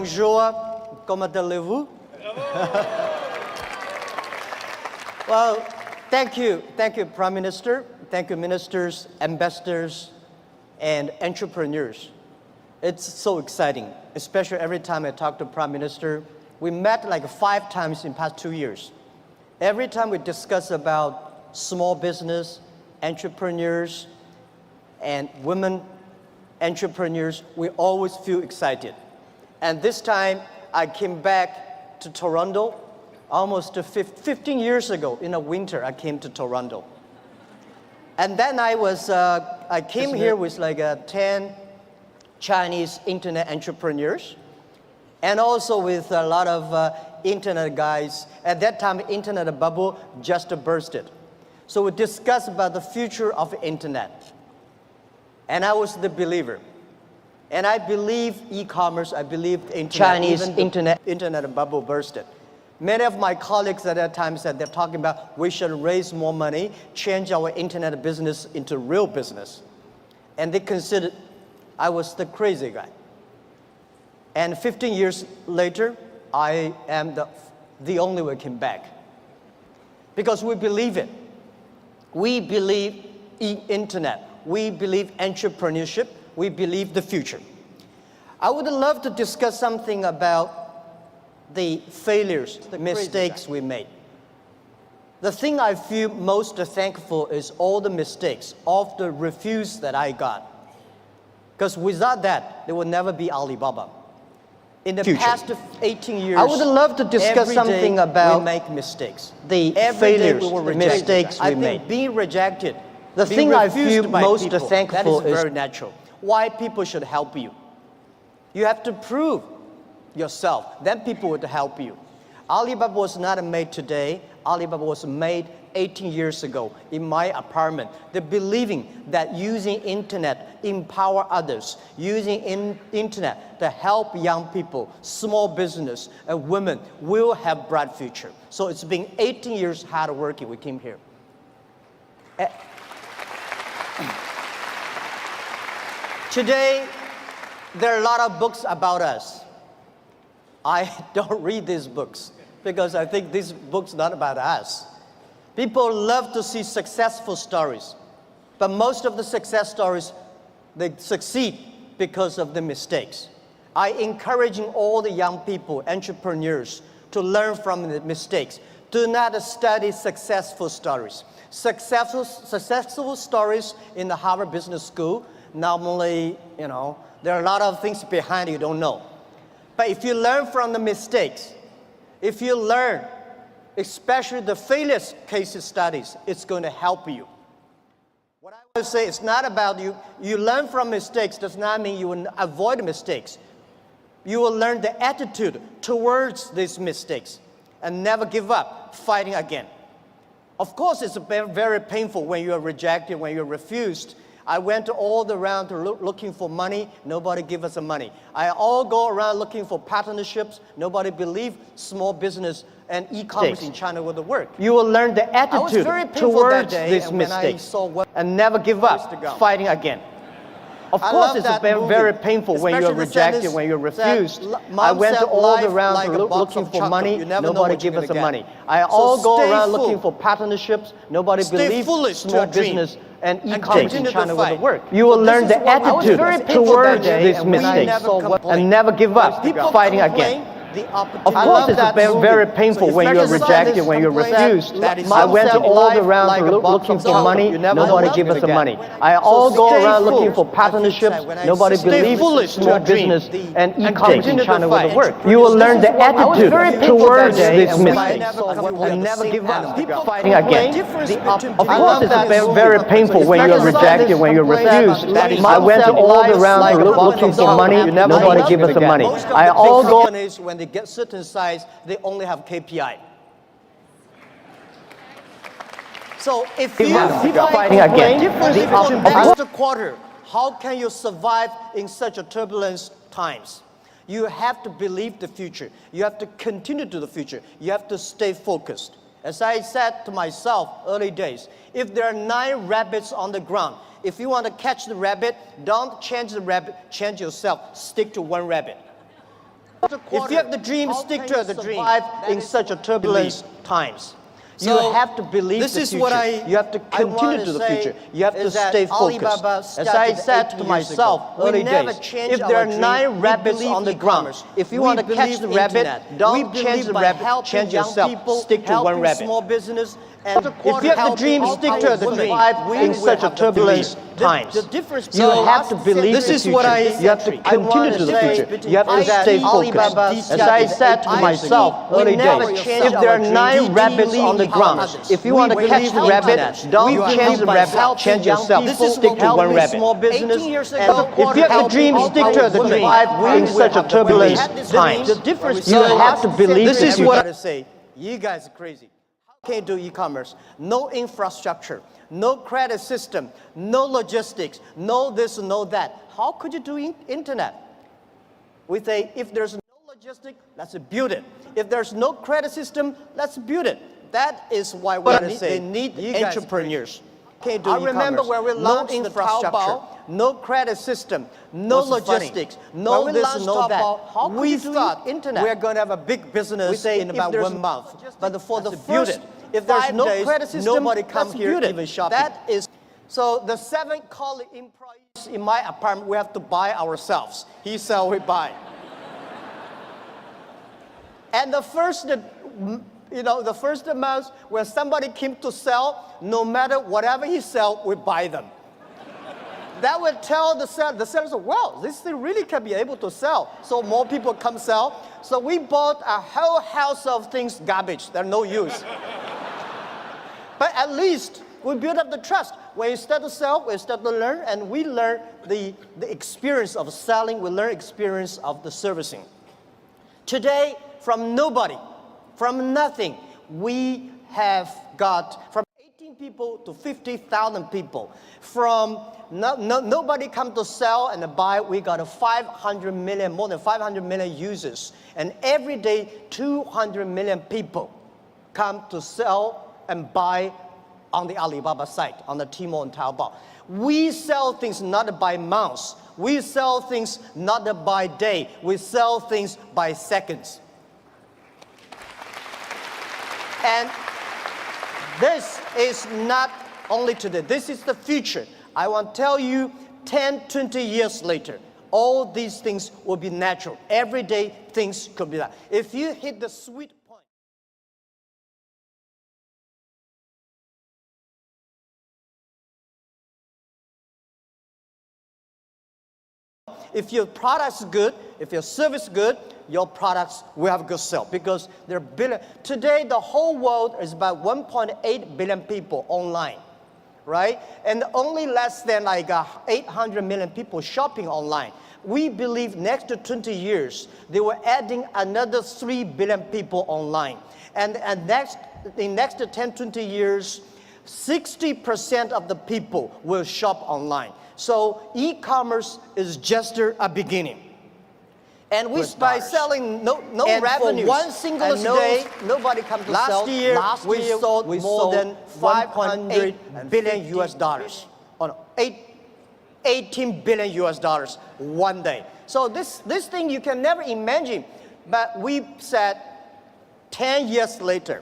Bonjour, comment allez-vous? Well, thank you, Prime Minister. Thank you, ministers, ambassadors, and entrepreneurs. It's so exciting, especially every time I talk to Prime Minister. We met like 5 times in the past 2 years. Every time we discuss about small business, entrepreneurs, and women entrepreneurs, we always feel excited. And this time, I came back to Toronto almost 15 years ago. In the winter, I came to Toronto. And then I came here with like 10 Chinese internet entrepreneurs, and also with a lot of internet guys. At that time, internet bubble just bursted. So we discussed about the future of the internet. And I was the believer. And I believe e-commerce, I believe internet, Chinese internet bubble bursted. Many of my colleagues at that time said they're talking about we should raise more money, change our internet business into real business. And they considered I was the crazy guy. And 15 years later, I am the only one came back. Because we believe it. We believe in internet. We believe entrepreneurship. We believe the future. I would love to discuss something about the failures, the mistakes we made. The thing I feel most thankful is all the mistakes, all the refuse that I got. Because without that, there will never be Alibaba. In the past 18 years, I would love to discuss something about we make mistakes. The failures, the mistakes we made. I think being rejected, the thing I feel most thankful is very natural. Why people should help you. You have to prove yourself, then people would help you. Alibaba was not made today. Alibaba was made 18 years ago in my apartment. The believing that using internet empower others, using internet to help young people, small business, and women will have bright future. So it's been 18 years hard working. We came here. Today, there are a lot of books about us. I don't read these books because I think these books are not about us. People love to see successful stories, but most of the success stories, they succeed because of the mistakes. I encourage all the young people, entrepreneurs, to learn from the mistakes. Do not study successful stories. Successful stories in the Harvard Business School, normally, there are a lot of things behind you don't know. But if you learn from the mistakes, if you learn, especially the failure case studies, it's going to help you. What I would say, it's not about you. You learn from mistakes does not mean you will avoid mistakes. You will learn the attitude towards these mistakes and never give up, fighting again. Of course, it's very, very painful when you are rejected, when you're refused. I went all around looking for money. Nobody give us the money. I all go around looking for partnerships. Nobody believe small business and e-commerce in China would work. You will learn the attitude towards these mistakes and never give up, fighting again. Of course, it's very, very painful when you're rejected, when you're refused. I went all around looking for money. Nobody give us the money. I all go around looking for partnerships. Nobody believe small business and e-commerce in China would work. You will learn the attitude towards these mistakes and never give up, fighting again. Of course, it's very, very painful when you're rejected, when you're refused. I went all around looking for money. Nobody give us the money. I all go around looking for partnerships. Nobody believes small business and e-commerce in China would work. You will learn the attitude towards these mistakes and never give up, fighting again. Of course, it's very, very painful when you're rejected, when you're refused. I went all around looking for money. Nobody give us the money. I all go. When they get certain size, they only have KPI. So if you fighting again, the quarter, how can you survive in such a turbulent times? You have to believe the future. You have to continue to the future. You have to stay focused. As I said to myself early days, if there are 9 rabbits on the ground, if you want to catch the rabbit, don't change the rabbit, change yourself, stick to one rabbit. If you have the dream, stick to the dream. In such a turbulent times. You So, have to believe this the is future. what I You have to want continue to to the say future. You have to is that stay focused. Alibaba As I started said 18 to years myself ago. early We never days, changed if there our are dream. 9 We rabbits believe on the ground, e-commerce. if you We want to catch believe the rabbit, internet. don't We change believe the by rabbit, helping change young yourself. people, Stick to one helping rabbit. small business, and If you have the dream, helping stick to the women. dream. We In will such a have the turbulent belief. times. The difference You between have to last believe century- the This is future. what I You have to want continue to to the say future. You have to is that stay focused. Alibaba As I started said to 18 myself we early never days, changed if there are our 9 dream. rabbits We on the believe ground, others. if you We want to catch believe the helping rabbit, others. don't We change believe the by rabbit, helping change young yourself. people. Stick to one Helping rabbit. small business. 18 years and ago, if you have the helping dream, our stick to the women. dream. We In will such a have the turbulent belief. times, The difference you between have to last believe. century- This is what I say. You guys are crazy. How can you do e-commerce? No infrastructure, no credit system, no logistics, no this, no that. How could you do internet? We say, if there's no logistic, let's build it. If there's no credit system, let's build it. That is why we say they need entrepreneurs. Can't do I remember e-commerce. where we launched no the infrastructure, Taobao. no credit system, no What's funny? logistics, no When we this, launched no that. Taobao, how could We you do thought internet? we're going to have a big business We say in if about there's 1 month. But for the let's build first it. if there's 5 no days, credit system, nobody come let's here build it. even shopping. That is, so the 7 college employees in my apartment, we have to buy ourselves. He sell, we buy. And the first month when somebody came to sell, no matter whatever he sell, we buy them. That would tell the sellers, well, this thing really can be able to sell. So more people come sell. So we bought a whole house of things, garbage, they're no use. But at least we build up the trust. When you start to sell, we start to learn, and we learn the experience of selling, we learn experience of the servicing. Today, from nobody, from nothing, we have got from 18 people to 50,000 people. From nobody come to sell and buy, we got 500 million, more than 500 million users. And every day, 200 million people come to sell and buy on the Alibaba site, on the Tmall and Taobao. We sell things not by months. We sell things not by day. We sell things by seconds. And this is not only today, this is the future. I want to tell you, 10, 20 years later, all these things will be natural. Every day, things could be that. If you hit the sweet point, if your product's good, if your service is good, your products will have a good sale because there are billion. Today, the whole world is about 1.8 billion people online, right? And only less than like 800 million people shopping online. We believe next to 20 years, they were adding another 3 billion people online. And in next to 10, 20 years, 60% of the people will shop online. So e-commerce is just a beginning. And we by selling no revenues. For one single day, nobody comes to sell. Last year, we sold more than 500 billion US dollars. 18 billion US dollars one day. So this thing you can never imagine. But we said 10 years later,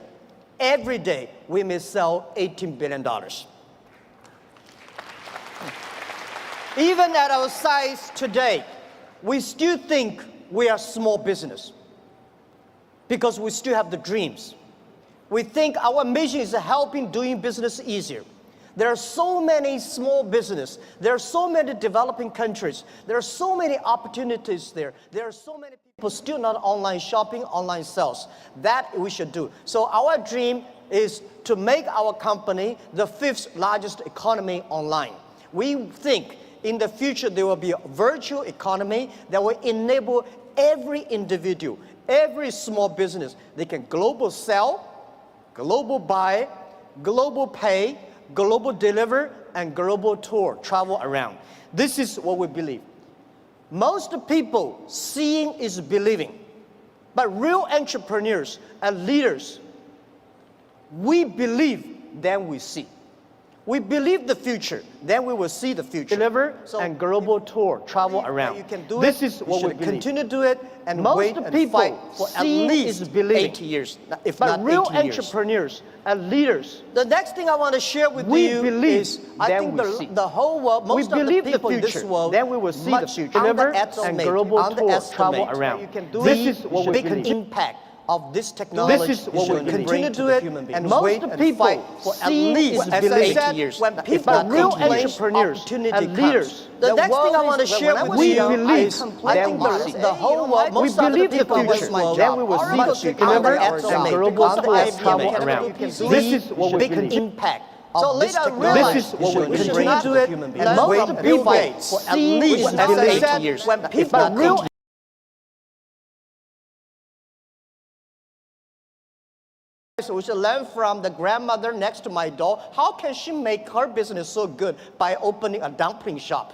every day we may sell $18 billion. Even at our size today, we still think we are small business because we still have the dreams. We think our mission is helping doing business easier. There are so many small businesses. There are so many developing countries. There are so many opportunities there. There are so many people still not online shopping, online sales. That we should do. So our dream is to make our company the 5th largest economy online. We think in the future, there will be a virtual economy that will enable every individual, every small business. They can global sell, global buy, global pay, global deliver, and global tour, travel around. This is what we believe. Most people, seeing is believing. But real entrepreneurs and leaders, we believe, then we see. We believe the future, then we will see the future. Deliver So and global tour, travel that around. you can do This it, is you what we should believe. continue to do it and Most wait and people fight for at seeing least is believing. 80 years, if But not real 80 years. entrepreneurs and leaders, The next thing I want to share with we you believe, is I then think we see. the whole world, most we of believe the the people in this future, world, then we will see the much future. Deliver and underestimate, global tour, underestimate travel around. You can do This the is what we big believe. impact of this technology. This is what You we should believe. continue to do it and Most wait and people fight for at seeing least is as I believing. said, years. when If people but real complain, entrepreneurs opportunity and comes. leaders, The next world thing I want to is- share when with we you believe, is I then think we the, see. the whole world, We most of the believe the people in this future, world, then we will see the much future. Deliver underestimate and global because tour, of travel IBM around. technology, This is what we big believe. impact. So Of this later I technology. realized This is what we You should believe. continue to do it And and most wait of the and people fight for at seeing least is as I believing. said, years. when If people but real complain, so we should learn from the grandmother next to my door. How can she make her business so good by opening a dumpling shop?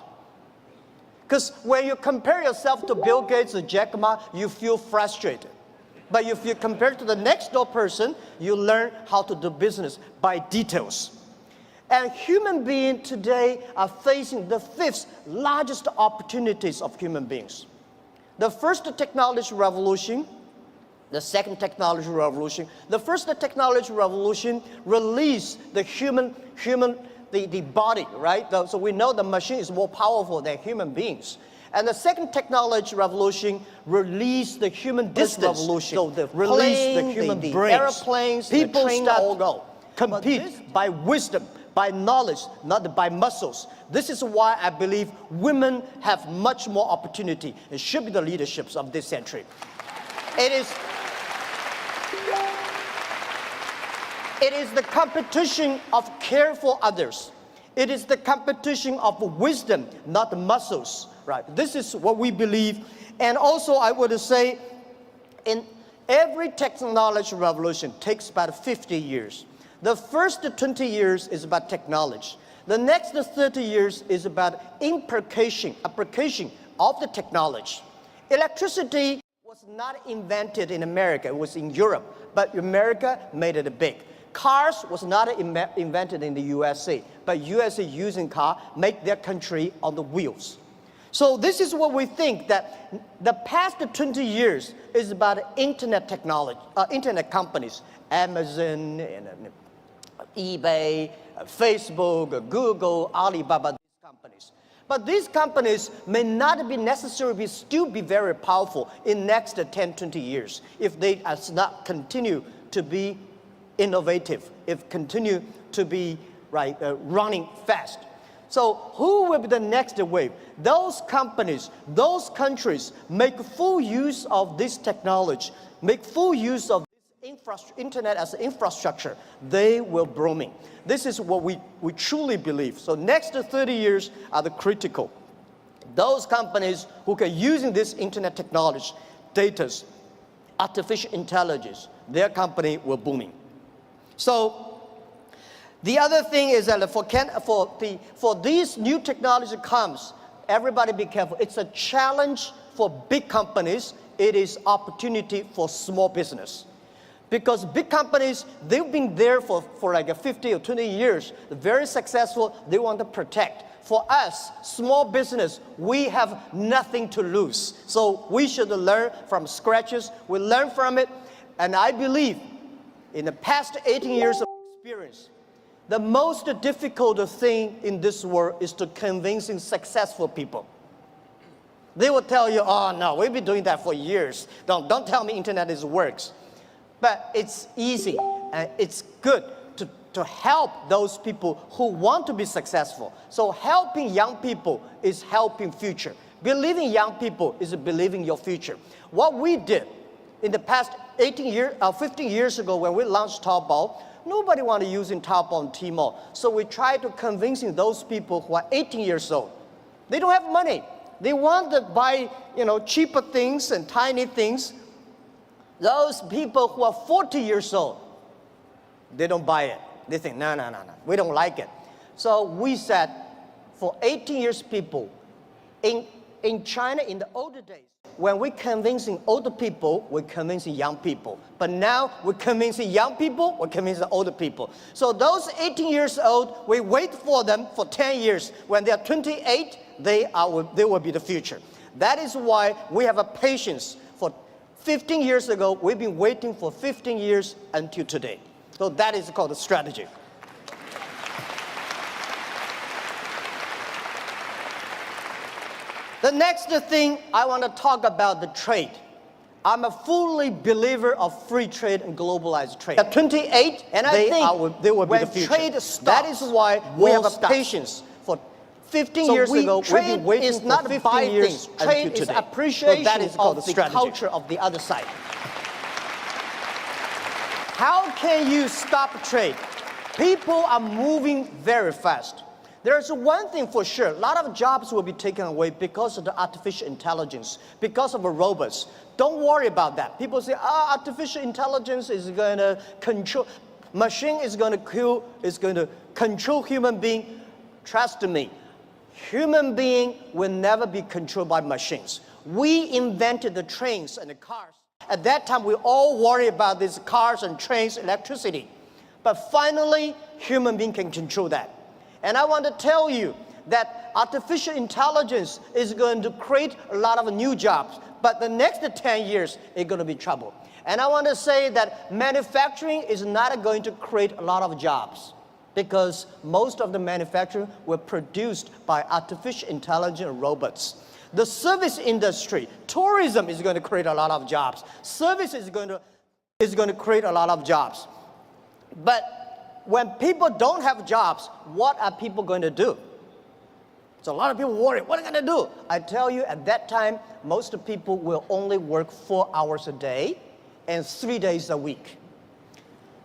Because when you compare yourself to Bill Gates or Jack Ma, you feel frustrated. But if you compare to the next door person, you learn how to do business by details. And human beings today are facing the fifth largest opportunities of human beings. The first technology revolution, the second technology revolution. The first technology revolution released the the body, right? So we know the machine is more powerful than human beings. And the second technology revolution released the human distance. revolution So the released the plane, human the brains. airplanes, People the train start all go. Compete by wisdom, by knowledge, not by muscles. This is why I believe women have much more opportunity and should be the leaderships of this century. It is the competition of care for others. It is the competition of wisdom, not muscles. Right? This is what we believe. And also I would say, in every technology revolution takes about 50 years. The first 20 years is about technology. The next 30 years is about application of the technology. Electricity was not invented in America, it was in Europe, but America made it big. Cars was not invented in the USA, but USA using car make their country on the wheels. So this is what we think, that the past 20 years is about internet technology, internet companies, Amazon, and eBay, Facebook, Google, Alibaba, these companies. But these companies may not be necessarily still be very powerful in next 10, 20 years if they does not continue to be innovative, if continue to be running fast. So who will be the next wave? Those companies, those countries make full use of this technology, make full use of this internet as an infrastructure, they will booming. This is what we truly believe. So next 30 years are the critical. Those companies who can using this internet technology, data, artificial intelligence, their company will booming. So the other thing is that for these new technology comes, everybody be careful. It's a challenge for big companies. It is opportunity for small business. Because big companies, they've been there for like 50 or 20 years, very successful, they want to protect. For us, small business, we have nothing to lose. So we should learn from scratches, we learn from it, and I believe in the past 18 years of experience, the most difficult thing in this world is to convincing successful people. They will tell you, oh no, we've been doing that for years. Don't tell me internet works. But it's easy and it's good to help those people who want to be successful. So helping young people is helping future. Believing young people is believing your future. What we did in the past 15 years ago when we launched Taobao, nobody wanted to use Taobao and Tmall. So we tried to convincing those people who are 18 years old. They don't have money. They want to buy, cheaper things and tiny things. Those people who are 40 years old, they don't buy it. They think, no, we don't like it. So we said, for 18 years people, in China in the older days, when we're convincing older people, we're convincing young people. But now we're convincing young people, we're convincing older people. So those 18 years old, we wait for them for 10 years. When they're 28, they will be the future. That is why we have a patience. For 15 years ago, we've been waiting for 15 years until today. So that is called a strategy. The next thing I want to talk about the trade. I'm a fully believer of free trade and globalized trade. At 28, and I think they will be the future. Trade stops, that is why we have a patience. For 15 years ago, we've been waiting for 15 years. Trade is appreciation of the culture of the other side. How can you stop trade? People are moving very fast. There's one thing for sure, a lot of jobs will be taken away because of the artificial intelligence, because of the robots. Don't worry about that. People say, artificial intelligence is going to control, machine is going to control human being. Trust me, human being will never be controlled by machines. We invented the trains and the cars. At that time, we all worry about these cars and trains, electricity. But finally, human being can control that. And I want to tell you that artificial intelligence is going to create a lot of new jobs. But the next 10 years, it's going to be trouble. And I want to say that manufacturing is not going to create a lot of jobs because most of the manufacturing were produced by artificial intelligence robots. The service industry, tourism is going to create a lot of jobs. Service is going to create a lot of jobs. But when people don't have jobs, what are people going to do? So a lot of people worry, what are they going to do? I tell you, at that time, most people will only work 4 hours a day and 3 days a week.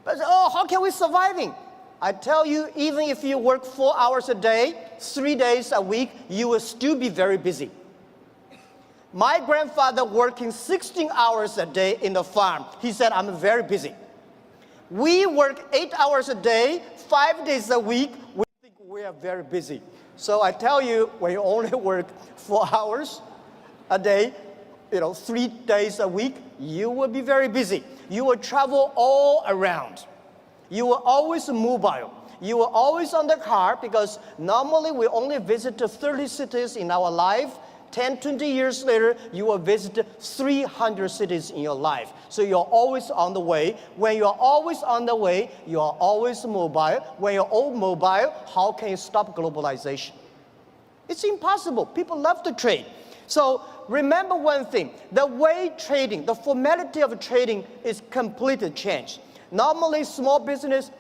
But how can we surviving? I tell you, even if you work 4 hours a day, 3 days a week, you will still be very busy. My grandfather working 16 hours a day in the farm. He said, I'm very busy. We work 8 hours a day, 5 days a week. We think we are very busy. So I tell you, when you only work 4 hours a day, 3 days a week, you will be very busy. You will travel all around. You will always mobile. You will always on the car because normally we only visit 30 cities in our life. 10, 20 years later, you will visit 300 cities in your life. So you're always on the way. When you're always on the way, you are always mobile. When you're all mobile, how can you stop globalization? It's impossible. People love to trade. So remember one thing, the way trading, the formality of trading is completely changed. Normally, small business,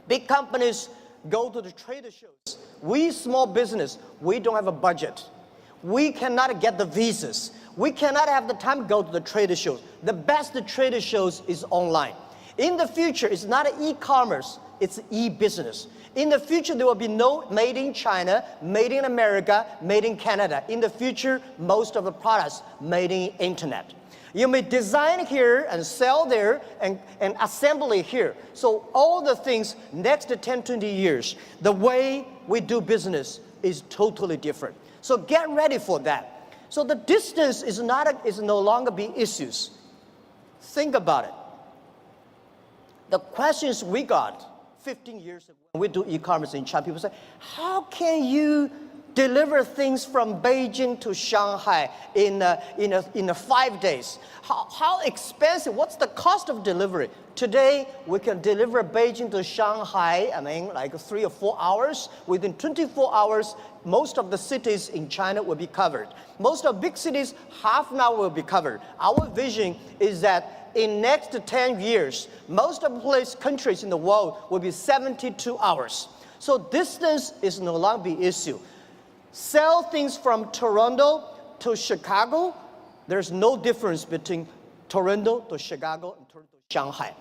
big companies go to the trade shows. We small business, we don't have a budget. We cannot get the visas. We cannot have the time to go to the trade shows. The best trade shows is online. In the future, it's not e-commerce, it's e-business. In the future, there will be no made in China, made in America, made in Canada. In the future, most of the products made in internet. You may design here and sell there and assemble it here. So all the things next 10, 20 years, the way we do business is totally different. So get ready for that. So the distance is no longer be issues. Think about it. The questions we got 15 years ago when we do e-commerce in China, people say, how can you deliver things from Beijing to Shanghai in 5 days? How expensive? What's the cost of delivery? Today, we can deliver Beijing to Shanghai, like 3 or 4 hours. Within 24 hours, most of the cities in China will be covered. Most of big cities, half an hour will be covered. Our vision is that in next 10 years, most of the countries in the world will be 72 hours. So distance is no longer the issue. Sell things from Toronto to Chicago, there's no difference between Toronto to Chicago and Toronto to Shanghai.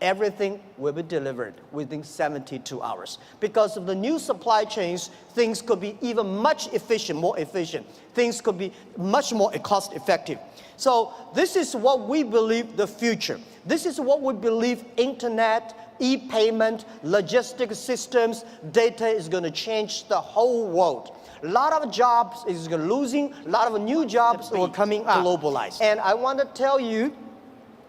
everything will be delivered within 72 hours. Because of the new supply chains, things could be even much more efficient. Things could be much more cost effective. So this is what we believe the future. This is what we believe internet, e-payment, logistic systems, data is going to change the whole world. A lot of jobs is losing, a lot of new jobs are coming up. Globalized. And I want to tell you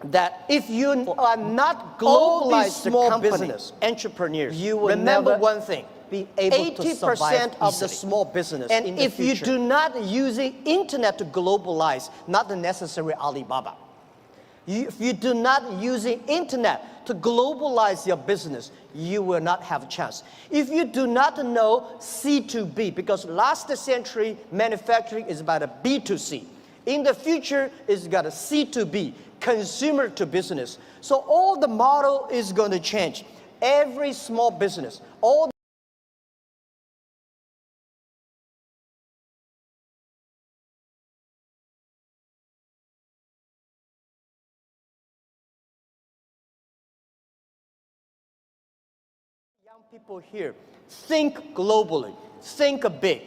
that if you are not globalized small business entrepreneurs, you will remember never one thing. be able to survive 80% of the easily. small business And in the if you future. do not using internet to globalize, not the necessary Alibaba. If you do not using internet to globalize your business, you will not have a chance. If you do not know C2B, because last century manufacturing is about a B2C. In the future, it's got a C2B, consumer to business. So all the model is going to change. Every small business, all young people here, think globally, think big.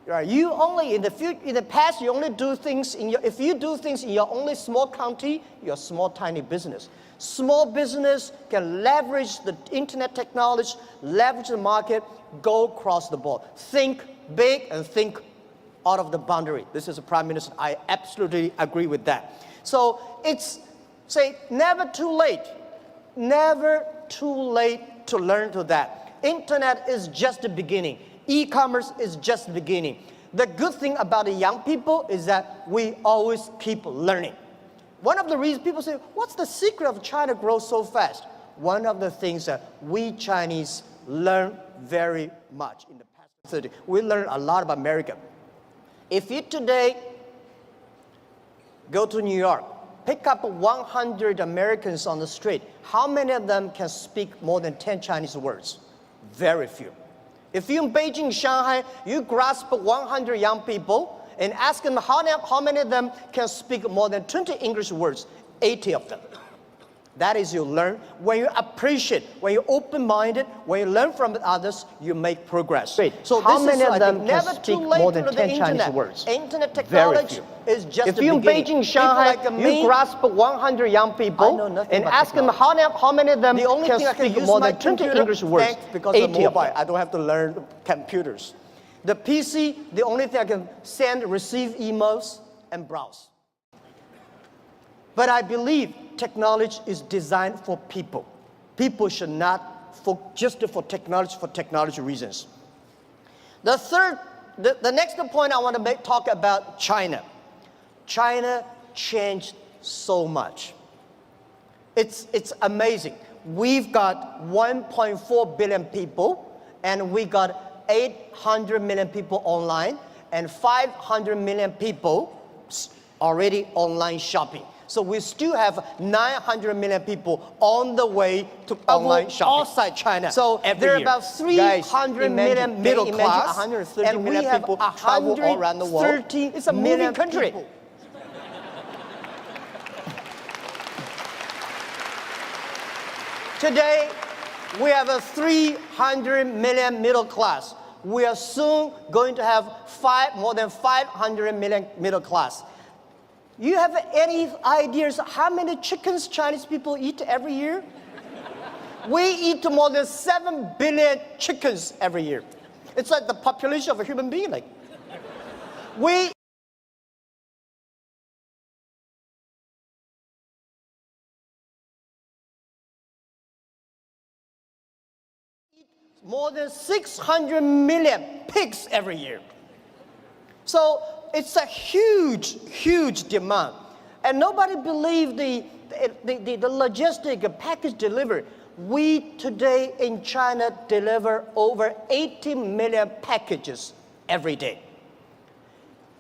Right? You only in the past you only do things if you do things in your only small county, you're a small tiny business. Small business can leverage the internet technology, leverage the market, go across the board. Think big and think out of the boundary. This is a Prime Minister. I absolutely agree with that. So it's never too late. Never too late to learn to that. Internet is just the beginning. E-commerce is just the beginning. The good thing about the young people is that we always keep learning. One of the reasons people say, what's the secret of China grow so fast? One of the things that we Chinese learn very much in the past 30. We learn a lot about America. If you today go to New York, pick up 100 Americans on the street, how many of them can speak more than 10 Chinese words? Very few. If you're in Beijing, Shanghai, you grasp 100 young people and ask them how many of them can speak more than 20 English words, 80 of them. That is you learn. When you appreciate, when you're open-minded, when you learn from others, you make progress. Great. So How this many is of them can never speak too late more than to 10 the Chinese internet. words? Internet Very technology few. is just If the you're in beginning. Beijing, Shanghai, People like you me, grasp 100 young I people know nothing and about ask them how many of them the only can thing I can speak use more my than 20 computer, English words. thanks, because 80 of mobile, of them. I don't have to learn computers. The PC, the only thing I can send, receive emails, and browse. But I believe technology is designed for people. People should not just for technology reasons. The next point I want to talk about China. China changed so much. It's amazing. We've got 1.4 billion people, and we got 800 million people online, and 500 million people already online shopping. So we still have 900 million people on the way to online shopping. Outside China. So there are about 300 million middle class, 130 and million we have people travel all around the world. It's a moving country. People. Today, we have a 300 million middle class. We are soon going to have more than 500 million middle class. You have any ideas how many chickens Chinese people eat every year? We eat more than 7 billion chickens every year. It's like the population of a human being. Like, we eat more than 600 million pigs every year. So it's a huge, huge demand. And nobody believes the logistic package delivery. We today in China deliver over 80 million packages every day.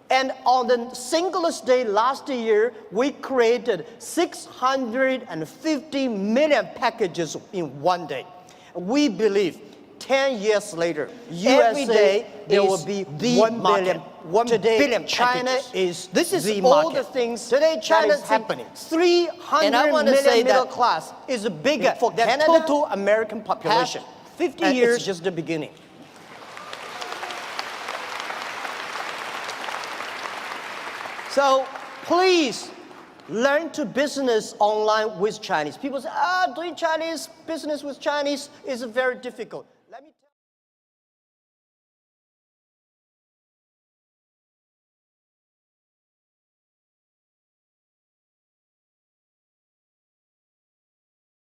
And on the Singles' Day last year, we created 650 million packages in one day. We believe 10 years later, Every USA day there is will be the 1 market. billion, 1 Today, billion China packages. is This is the all market. the things Today, China that is is happening. And 300 I wanna million say that middle class is bigger for than Canada, total American population. past 50 And years- it's just the beginning. So please learn to business online with Chinese. People say, doing Chinese business with Chinese is very difficult. Let me